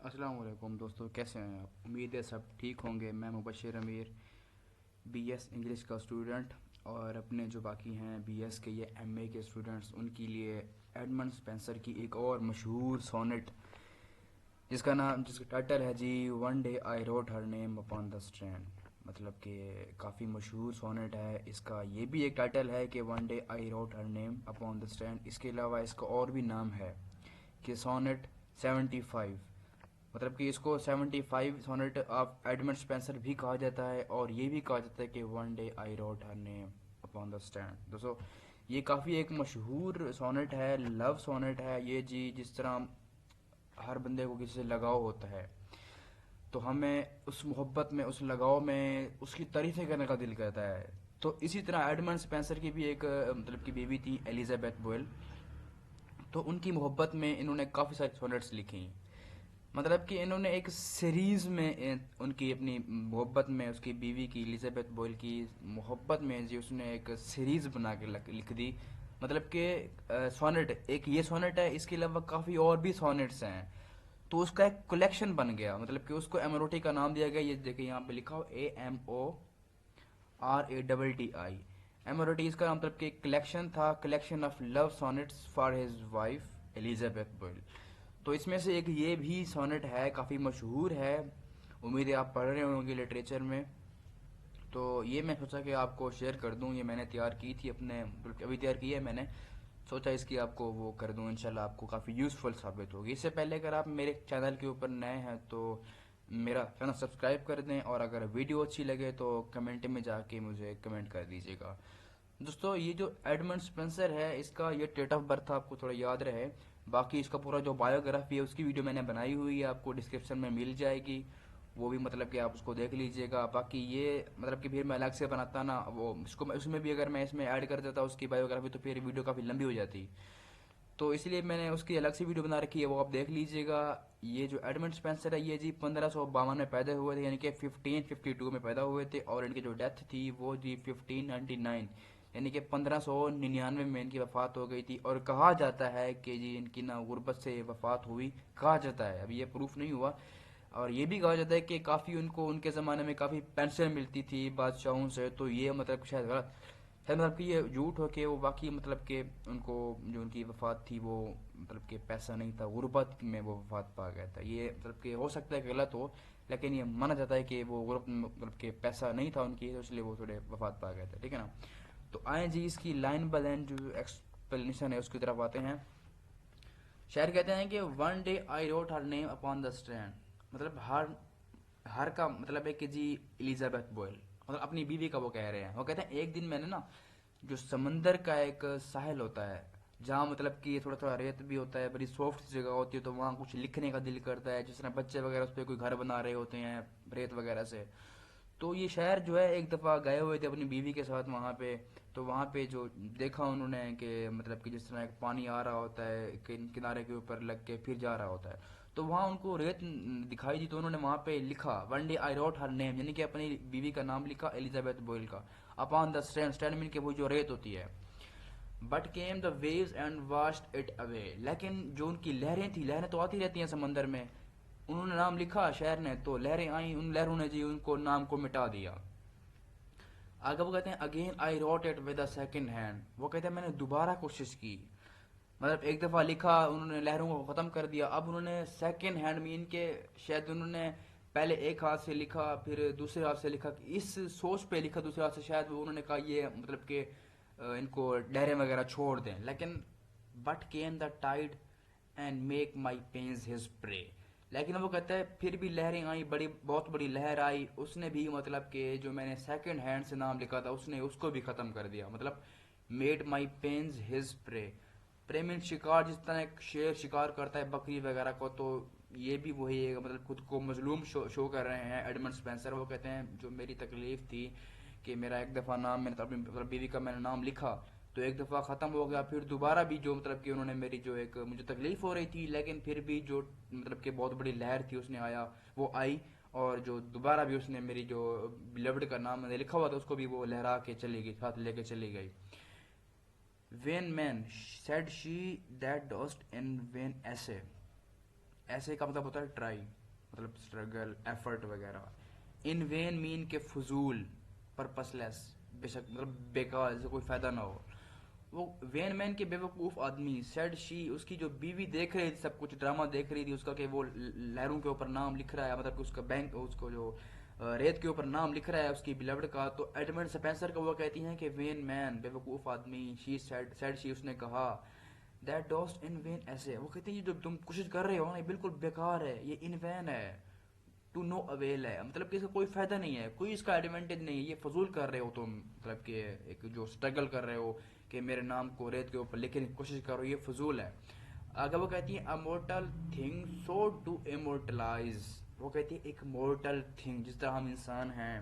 अस्सलाम वालेकुम दोस्तों, कैसे हैं आप? उम्मीद है सब ठीक होंगे। मैं मुबशर अमीर, बीएस इंग्लिश का स्टूडेंट, और अपने जो बाकी हैं बीएस के या एमए के स्टूडेंट्स, उनके लिए एडमंड स्पेंसर की एक और मशहूर सोनेट जिसका टाइटल है जी one day I wrote her name upon the strand. मतलब कि काफ़ी मशहूर सोनेट है। इसका ये भी एक टाइटल है कि one day I wrote her name upon the strand. इसके अलावा इसका और भी नाम है कि सोनेट 75। मतलब कि इसको 75 सोनेट ऑफ एडमंड स्पेंसर भी कहा जाता है, और ये भी कहा जाता है कि one day I wrote her name upon the stand. दोस्तों, ये काफ़ी एक मशहूर सोनेट है, लव सोनेट है ये जी। जिस तरह हर बंदे को किसी से लगाव होता है, तो हमें उस मोहब्बत में, उस लगाव में उसकी तारीफ़ें करने का दिल करता है। तो इसी तरह एडमंड स्पेंसर की भी एक मतलब की बीवी थी, एलिजाबेथ बोयल। तो उनकी मोहब्बत में इन्होंने काफ़ी सारी सोनेट्स लिखी। मतलब कि इन्होंने एक सीरीज़ में उनकी अपनी मोहब्बत में, उसकी बीवी की, एलिजाबेथ बॉयल की मोहब्बत में जी, उसने एक सीरीज़ बना के लिख दी। मतलब कि सोनेट, एक ये सोनेट है, इसके अलावा काफ़ी और भी सोनेट्स हैं। तो उसका एक कलेक्शन बन गया। मतलब कि उसको एमरोटी का नाम दिया गया। ये देखिए यहाँ पे लिखा हो AMORATTI। एमरोटी इसका मतलब कि कलेक्शन था, collection of love sonnets for his wife Elizabeth Boyle. तो इसमें से एक ये भी सोनेट है, काफ़ी मशहूर है। उम्मीद है आप पढ़ रहे होंगे लिटरेचर में। तो ये मैं सोचा कि आपको शेयर कर दूं। ये मैंने तैयार की थी अपने, बल्कि अभी तैयार की है मैंने। सोचा इसकी आपको वो कर दूं, इंशाल्लाह आपको काफ़ी यूज़फुल साबित होगी। इससे पहले अगर आप मेरे चैनल के ऊपर नए हैं तो मेरा चैनल सब्सक्राइब कर दें, और अगर वीडियो अच्छी लगे तो कमेंट में जाके मुझे कमेंट कर दीजिएगा। दोस्तों, ये जो एडमंड स्पेंसर है, इसका ये डेट ऑफ बर्थ आपको थोड़ा याद रहे। बाकी इसका पूरा जो बायोग्राफी है उसकी वीडियो मैंने बनाई हुई है, आपको डिस्क्रिप्शन में मिल जाएगी। वो भी मतलब कि आप उसको देख लीजिएगा। बाकी ये मतलब कि फिर मैं अलग से बनाता ना वो, इसको उसमें भी अगर मैं इसमें ऐड कर देता उसकी बायोग्राफी, तो फिर वीडियो काफ़ी लंबी हो जाती। तो इसलिए मैंने उसकी अलग से वीडियो बना रखी है, वो आप देख लीजिएगा। ये जो एडमंड स्पेंसर है, ये जी 1552 में पैदा हुए थे, यानी कि 1552 में पैदा हुए थे। और इनकी जो डेथ थी वो जी 1599, यानी कि 1599 में इनकी वफात हो गई थी। और कहा जाता है कि जी इनकी ना गुर्बत से वफात हुई, कहा जाता है, अभी ये प्रूफ नहीं हुआ। और ये भी कहा जाता है कि काफ़ी उनको उनके ज़माने में काफ़ी पेंशन मिलती थी बादशाहों से। तो ये मतलब शायद गलत है, मतलब कि ये झूठ हो के वो बाकी मतलब कि उनको जो उनकी वफात थी वो मतलब कि पैसा नहीं था, गुर्बत में वो वफात पा गया था। ये मतलब कि हो सकता है कि गलत हो, लेकिन ये माना जाता है कि वो गुर्बत मतलब कि पैसा नहीं था उनकी, तो इसलिए वो थोड़े वफात पा गए थे। ठीक है ना? तो आए जी इसकी लाइन बाय लाइन जो एक्सप्लेनेशन है उसकी तरफ आते हैं। शायर कहते हैं कि one day I wrote her name upon the strand. मतलब हर हर का मतलब है कि जी एलिजाबेथ बॉयल, मतलब अपनी बीवी का वो कह रहे हैं। वो कहते हैं एक दिन मैंने ना, जो समंदर का एक साहिल होता है, जहाँ मतलब कि थोड़ा थोड़ा रेत भी होता है, बड़ी सॉफ्ट जगह होती है, तो वहाँ कुछ लिखने का दिल करता है। जिस तरह बच्चे वगैरह उस पर कोई घर बना रहे होते हैं रेत वगैरह से। तो ये शायर जो है एक दफ़ा गए हुए थे अपनी बीवी के साथ वहाँ पे। तो वहाँ पे जो देखा उन्होंने कि मतलब कि जिस तरह एक पानी आ रहा होता है किनारे के ऊपर लग के फिर जा रहा होता है, तो वहाँ उनको रेत दिखाई दी। तो उन्होंने वहाँ पे लिखा one day I wrote her name, यानी कि अपनी बीवी का नाम लिखा, एलिजाबेथ बॉयल का, upon the stand. Stand mean के वो जो रेत होती है। But came the waves and washed it away. लेकिन जो उनकी लहरें थी, लहरें तो आती रहती हैं समंदर में, उन्होंने नाम लिखा शहर ने, तो लहरें आई, उन लहरों ने जी उनको नाम को मिटा दिया। आगे वो कहते हैं again I wrote it with a second hand. वो कहते हैं मैंने दोबारा कोशिश की। मतलब एक दफ़ा लिखा उन्होंने, लहरों को ख़त्म कर दिया। अब उन्होंने सेकंड हैंड मीन के शायद उन्होंने पहले एक हाथ से लिखा, फिर दूसरे हाथ से लिखा, इस सोच पे लिखा दूसरे हाथ से। शायद वो उन्होंने कहा ये मतलब कि इनको लहरें वगैरह छोड़ दें। लेकिन but came the tide and make my pains his prey. लेकिन वो कहता है फिर भी लहरें आई, बड़ी बहुत बड़ी लहर आई, उसने भी मतलब कि जो मैंने सेकंड हैंड से नाम लिखा था उसने उसको भी ख़त्म कर दिया। मतलब made my pains his prey. Prey mean शिकार, जिस तरह एक शेर शिकार करता है बकरी वगैरह को, तो ये भी वही है, मतलब खुद को मजलूम शो कर रहे हैं एडमंड स्पेंसर। वो कहते हैं जो मेरी तकलीफ थी कि मेरा एक दफ़ा नाम, मैंने अपनी मतलब बीवी का मैंने नाम लिखा, तो एक दफ़ा ख़त्म हो गया, फिर दोबारा भी जो मतलब कि उन्होंने मेरी जो एक मुझे तकलीफ़ हो रही थी, लेकिन फिर भी जो मतलब कि बहुत बड़ी लहर थी उसने आया, वो आई, और जो दोबारा भी उसने मेरी जो बिलवड का नाम मैंने लिखा हुआ था उसको भी वो लहरा के चली गई, साथ लेके चली गई। When man said she that dust in when ऐसे। ایسے کا مطلب ہوتا ہے ٹرائی، مطلب اسٹرگل، ایفرٹ وغیرہ. ان وین مین کے فضول، پرپس لیس، بے شک مطلب بیکار، جسے کوئی فائدہ نہ ہو. وہ وین مین کے بیوقوف آدمی، سیڈ شی، اس کی جو بیوی دیکھ رہی تھی سب کچھ ڈرامہ دیکھ رہی تھی اس کا کہ وہ لہروں کے اوپر نام لکھ رہا ہے، مطلب کہ اس کا بینک، اس کو جو ریت کے اوپر نام لکھ رہا ہے اس کی بلوڈ کا. تو ایڈمنڈ سپینسر کو وہ کہتی ہیں کہ وین مین، بیوقوف آدمی، شی سیڈ شی، اس نے کہا دیٹ ڈوسٹ ان وین ایسے، وہ کہتی ہیں جو تم کوشش کر رہے ہو نا یہ بالکل بیکار ہے، یہ ان وین ہے، ٹو نو اویل ہے، مطلب کہ اس کا کوئی فائدہ نہیں ہے، کوئی اس کا ایڈوانٹیج نہیں ہے، یہ فضول کر رہے ہو تم، مطلب کہ ایک جو اسٹرگل کر رہے ہو کہ میرے نام کو ریت کے اوپر لکھنے کی کوشش کرو، یہ فضول ہے. اگر وہ کہتی ہے امورٹل تھنگ سو ٹو امورٹلائز، وہ کہتی ہے ایک مورٹل تھنگ، جس طرح ہم انسان ہیں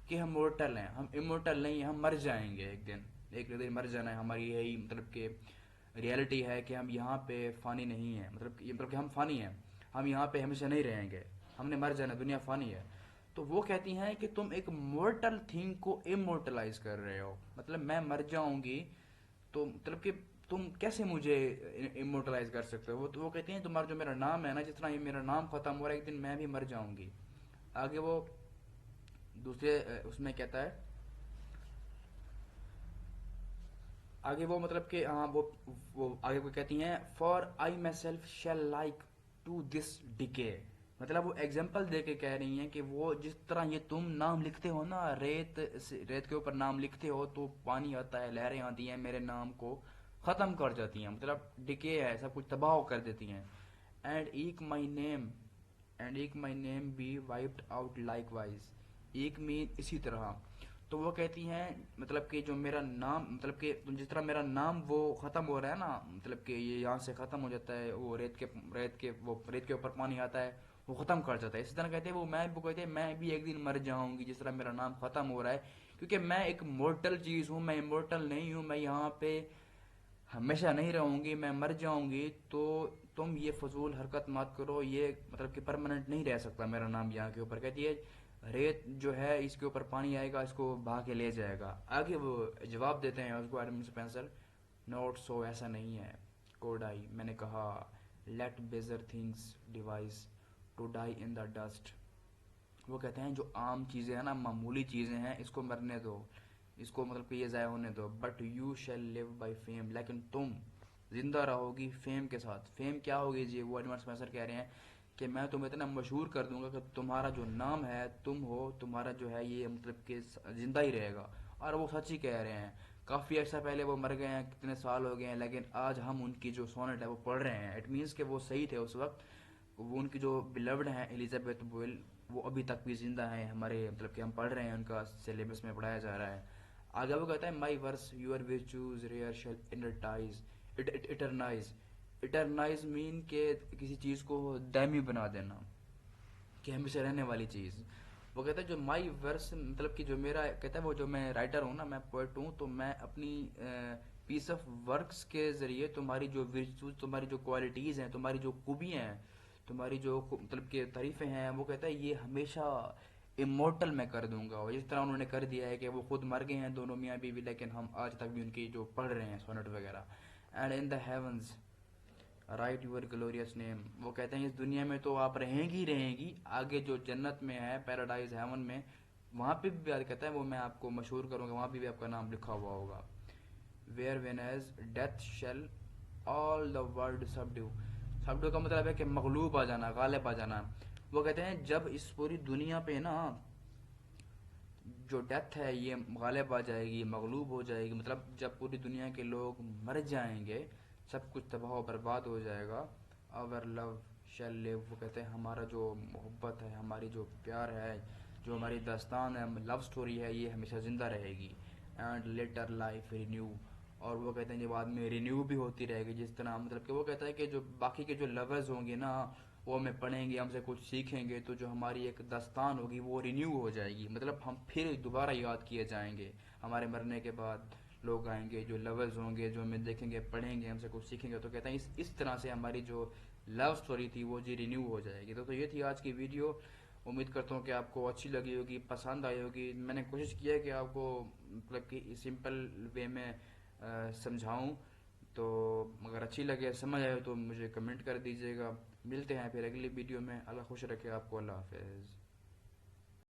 کہ ہم مورٹل ہیں، ہم امورٹل نہیں ہیں، ہم مر جائیں گے ایک دن، ایک دن مر جانا ہے، ہماری یہی مطلب کہ ریالٹی ہے کہ ہم یہاں پہ فانی نہیں ہیں، مطلب کہ ہم فانی ہیں، ہم یہاں پہ ہمیشہ نہیں رہیں گے، ہم نے مر جانا، دنیا فانی ہے. تو وہ کہتی ہیں کہ تم ایک مورٹل تھنگ کو امورٹلائز کر رہے ہو، مطلب میں مر جاؤں گی تو مطلب کہ تم کیسے مجھے امورٹلائز کر سکتے ہو. تو وہ کہتی ہیں تمہارا جو میرا نام ہے نا، جس طرح یہ میرا نام ختم ہو رہا ہے ایک دن میں بھی مر جاؤں گی. آگے وہ دوسرے اس میں کہتا ہے، آگے وہ مطلب کہ ہاں وہ آگے کو کہتی ہیں for I myself shall like to this decay, مطلب وہ ایگزامپل دے کے کہہ رہی ہیں کہ وہ جس طرح یہ تم نام لکھتے ہو نا، ریت کے اوپر نام لکھتے ہو تو پانی آتا ہے، لہریں آتی ہیں، میرے نام کو ختم کر جاتی ہیں، مطلب ڈکے ہے، سب کچھ تباہ کر دیتی ہیں. And eke my name, and eke my name be wiped out likewise, ایک مین اسی طرح. تو وہ کہتی ہیں مطلب کہ جو میرا نام، مطلب کہ جس طرح میرا نام وہ ختم ہو رہا ہے نا، مطلب کہ یہ یہاں سے ختم ہو جاتا ہے، وہ ریت کے اوپر پانی آتا ہے، وہ ختم کر جاتا ہے، اسی طرح کہتے ہیں وہ کہتے ہیں میں بھی ایک دن مر جاؤں گی جس طرح میرا نام ختم ہو رہا ہے، کیونکہ میں ایک مورٹل چیز ہوں، میں امورٹل نہیں ہوں، میں یہاں پہ ہمیشہ نہیں رہوں گی، میں مر جاؤں گی. تو تم یہ فضول حرکت مت کرو، یہ مطلب کہ پرماننٹ نہیں رہ سکتا میرا نام یہاں کے اوپر. کہتی ہے ریت جو ہے اس کے اوپر پانی آئے گا، اس کو بہا کے لے جائے گا. آگے وہ جواب دیتے ہیں اس کو ایڈم سپینسر، نوٹ سو، ایسا نہیں ہے، کوڈ آئی، میں نے کہا let baser things devise to die in the dust. وہ کہتے ہیں جو عام چیزیں ہیں نا، معمولی چیزیں ہیں، اس کو مرنے دو، اس کو مطلب کہ یہ ضائع ہونے دو. But you shall live by fame, لیکن تم زندہ رہو گی فیم کے ساتھ. فیم کیا ہوگی جی؟ وہ ایڈوانس سپینسر کہہ رہے ہیں کہ میں تمہیں اتنا مشہور کر دوں گا کہ تمہارا جو نام ہے، تم ہو، تمہارا جو ہے یہ مطلب کہ زندہ ہی رہے گا. اور وہ سچ ہی کہہ رہے ہیں. کافی عرصہ پہلے وہ مر گئے ہیں، کتنے سال ہو گئے ہیں، لیکن آج ہم ان کی جو سونٹ ہے وہ پڑھ رہے ہیں. اٹ مینس کہ وہ صحیح تھے اس وقت. وہ ان کی جو بلوڈ ہیں ایلیزابتھ بوئل، وہ ابھی تک بھی زندہ ہیں ہمارے، مطلب کہ ہم پڑھ رہے ہیں، ان کا سلیبس میں پڑھایا جا رہا ہے. آگے وہ کہتا ہے مائی ورس یور ویچوز ریئر شیل انٹرٹائز اٹرنائز. اٹرنائز مین کہ کسی چیز کو دائمی بنا دینا، کہ ہمیشہ رہنے والی چیز. وہ کہتا ہے جو مائی ورس، مطلب کہ جو میرا، کہتا ہے وہ جو میں رائٹر ہوں نا، میں پوئٹ ہوں، تو میں اپنی پیس آف ورکس کے ذریعے تمہاری جو ورچوز، تمہاری جو کوالٹیز ہیں، تمہاری جو خوبیاں ہیں، تمہاری جو مطلب کہ تعریفیں ہیں، وہ کہتا ہے یہ ہمیشہ امورٹل میں کر دوں گا. اور اس طرح انہوں نے کر دیا ہے کہ وہ خود مر گئے ہیں دونوں میاں بیوی، لیکن ہم آج تک بھی ان کی جو پڑھ رہے ہیں سونٹ وغیرہ. And in the heavens write your glorious name. وہ کہتے ہیں اس دنیا میں تو آپ رہیں گی، آگے جو جنت میں ہے، پیراڈائز ہیون میں، وہاں پہ بھی کہتا ہے وہ میں آپ کو مشہور کروں گا، وہاں پہ بھی آپ کا نام لکھا ہوا ہوگا. Where whenas death shall all the world subdue. Subdue کا مطلب ہے کہ مغلوب آ جانا، غالب آ جانا. وہ کہتے ہیں جب اس پوری دنیا پہ نا جو ڈیتھ ہے یہ غالب آ جائے گی، مغلوب ہو جائے گی، مطلب جب پوری دنیا کے لوگ مر جائیں گے، سب کچھ تباہ و برباد ہو جائے گا. اور لو شیل لیو. وہ کہتے ہیں ہمارا جو محبت ہے، ہماری جو پیار ہے، جو ہماری داستان ہے، لو سٹوری ہے، یہ ہمیشہ زندہ رہے گی. And later life renew. اور وہ کہتے ہیں یہ بعد میں رینیو بھی ہوتی رہے گی، جس طرح مطلب کہ وہ کہتا ہے کہ جو باقی کے جو لورز ہوں گے نا، وہ ہمیں پڑھیں گے، ہم سے کچھ سیکھیں گے، تو جو ہماری ایک داستان ہوگی وہ رینیو ہو جائے گی، مطلب ہم پھر دوبارہ یاد کیے جائیں گے. ہمارے مرنے کے بعد لوگ آئیں گے جو لورز ہوں گے، جو ہمیں دیکھیں گے، پڑھیں گے، ہم سے کچھ سیکھیں گے. تو کہتے ہیں اس طرح سے ہماری جو لو سٹوری تھی وہ جی رینیو ہو جائے گی. تو یہ تھی آج کی ویڈیو. امید کرتا ہوں کہ آپ کو اچھی لگی ہوگی، پسند آئی ہوگی. میں نے کوشش کی ہے کہ آپ کو مطلب کہ سمپل وے میں سمجھاؤں. تو اگر اچھی لگے سمجھ آئے تو مجھے کمنٹ کر دیجیے گا. ملتے ہیں پھر اگلی ویڈیو میں. اللہ خوش رکھے آپ کو. اللہ حافظ.